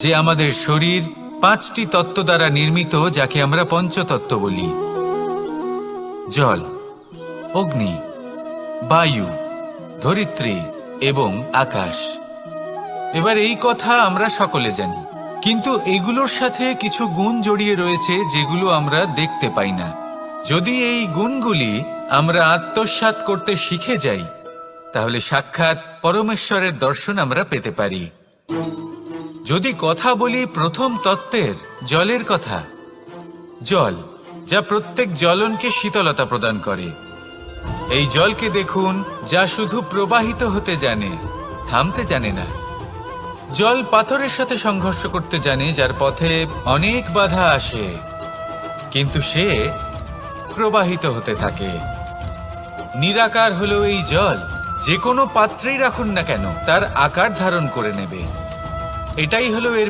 যে আমাদের শরীর 5টি তত্ত্ব দ্বারা নির্মিত, যাকে আমরা পঞ্চতত্ত্ব বলি। জল, অগ্নি, বায়ু, ধরিত্রী এবং আকাশ। এবার এই কথা আমরা সকলে জানি, কিন্তু এগুলোর সাথে কিছু গুণ জড়িয়ে রয়েছে যেগুলো আমরা দেখতে পাই না। যদি এই গুণগুলি আমরা আত্মসাৎ করতে শিখে যাই, তাহলে সাক্ষাৎ পরমেশ্বরের দর্শন আমরা পেতে পারি। যদি কথা বলি প্রথম তত্ত্বের, জলের কথা, জল যা প্রত্যেক জ্বলনকে শীতলতা প্রদান করে। এই জলকে দেখুন, যা শুধু প্রবাহিত হতে জানে, থামতে জানে না। জল পাথরের সাথে সংঘর্ষ করতে জানে, যার পথে অনেক বাধা আসে, কিন্তু সে প্রবাহিত হতে থাকে। নিরাকার হলো এই জল, যে কোনো পাত্রেই রাখুন না কেন তার আকার ধারণ করে নেবে। এটাই হলো এর